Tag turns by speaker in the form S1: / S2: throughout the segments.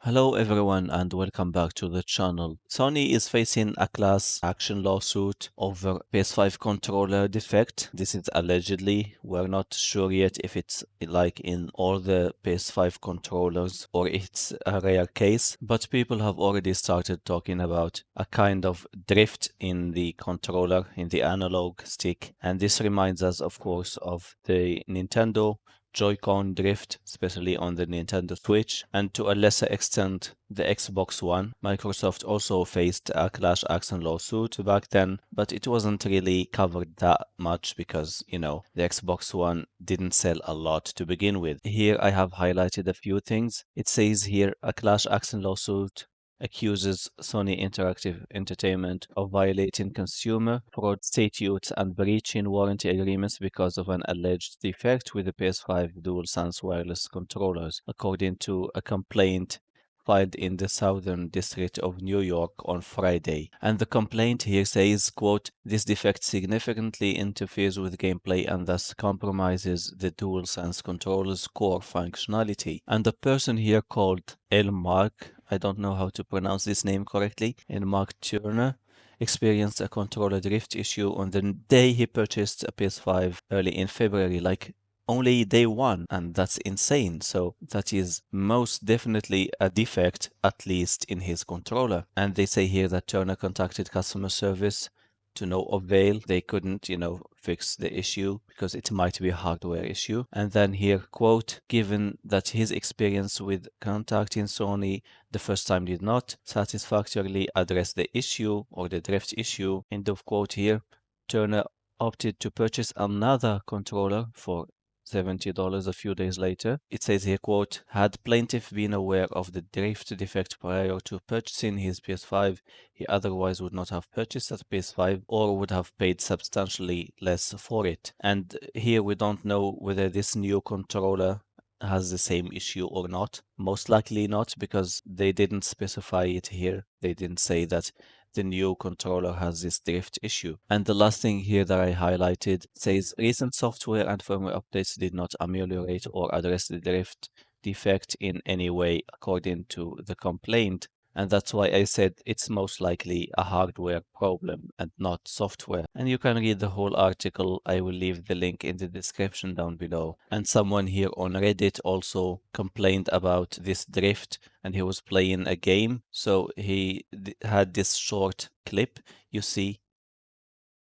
S1: Hello everyone and welcome back to the channel. Sony is facing a class action lawsuit over PS5 controller defect. This is allegedly. We're not sure yet if it's like in all the PS5 controllers or it's a rare case, but people have already started talking about a kind of drift in the controller, in the analog stick. And this reminds us, of course, of the Nintendo Joy-Con drift, especially on the Nintendo Switch, and to a lesser extent the Xbox One. Microsoft also faced a class action lawsuit back then, but it wasn't really covered that much because, the Xbox One didn't sell a lot to begin with. Here I have highlighted a few things. It says here a class action lawsuit accuses Sony Interactive Entertainment of violating consumer fraud statutes and breaching warranty agreements because of an alleged defect with the PS5 DualSense wireless controllers, according to a complaint filed in the Southern District of New York on Friday. And the complaint here says, quote, "This defect significantly interferes with gameplay and thus compromises the DualSense controller's core functionality." And the person here called Elmark, I don't know how to pronounce this name correctly, Elmark Turner, experienced a controller drift issue on the day he purchased a PS5 early in February, like only day one, and that's insane. So that is most definitely a defect, at least in his controller. And they say here that Turner contacted customer service to no avail. They couldn't, fix the issue because it might be a hardware issue. And then here, quote, "Given that his experience with contacting Sony the first time did not satisfactorily address the issue or the drift issue," end of quote here, Turner opted to purchase another controller for $70 a few days later. It says here, quote, "Had plaintiff been aware of the drift defect prior to purchasing his PS5, he otherwise would not have purchased that PS5 or would have paid substantially less for it." And here we don't know whether this new controller has the same issue or not. Most likely not, because they didn't specify it here. They didn't say that the new controller has this drift issue. And the last thing here that I highlighted says recent software and firmware updates did not ameliorate or address the drift defect in any way, according to the complaint. And that's why I said it's most likely a hardware problem and not software. And you can read the whole article. I will leave the link in the description down below. And someone here on Reddit also complained about this drift, and he was playing a game. So he had this short clip. You see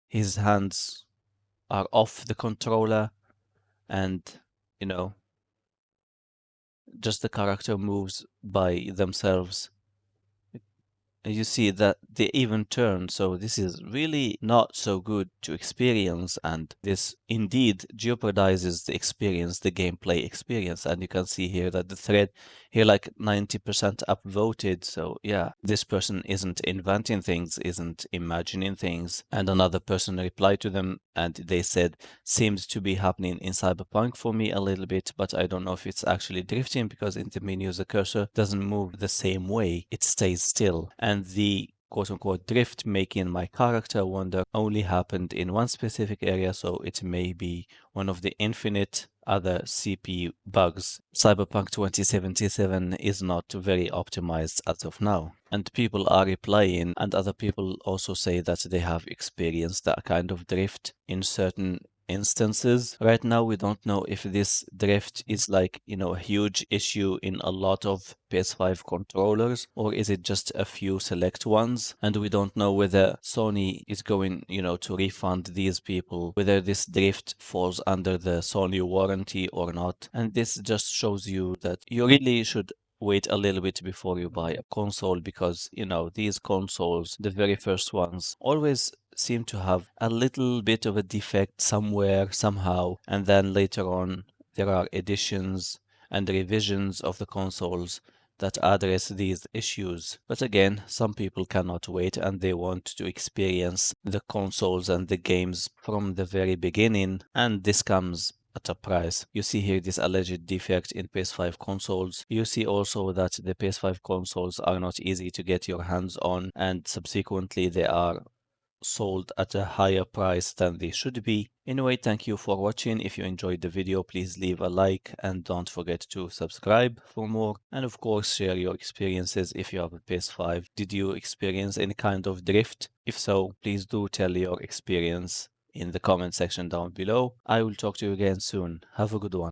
S1: his hands are off the controller, and, just the character moves by themselves. And you see that they even turn, so this is really not so good to experience, and this indeed jeopardizes the experience, the gameplay experience. And you can see here that the thread here like 90% upvoted. So yeah, this person isn't inventing things, isn't imagining things. And another person replied to them and they said, "Seems to be happening in Cyberpunk for me a little bit, but I don't know if it's actually drifting because in the menus the cursor doesn't move the same way, it stays still." And the quote-unquote drift making my character wander only happened in one specific area, so it may be one of the infinite other CPU bugs. Cyberpunk 2077 is not very optimized as of now. And people are replying, and other people also say that they have experienced that kind of drift in certain instances. Right now, we don't know if this drift is like, a huge issue in a lot of PS5 controllers, or is it just a few select ones? And we don't know whether Sony is going, to refund these people, whether this drift falls under the Sony warranty or not. And this just shows you that you really should wait a little bit before you buy a console, because these consoles, the very first ones, always seem to have a little bit of a defect somewhere, somehow, and then later on there are editions and revisions of the consoles that address these issues. But again, some people cannot wait and they want to experience the consoles and the games from the very beginning, and this comes at a price. You see here this alleged defect in PS5 consoles. You see also that the PS5 consoles are not easy to get your hands on, and subsequently they are sold at a higher price than they should be. Anyway, thank you for watching. If you enjoyed the video, please leave a like and don't forget to subscribe for more. And of course, share your experiences if you have a PS5. Did you experience any kind of drift? If so, please do tell your experience in the comment section down below. I will talk to you again soon. Have a good one.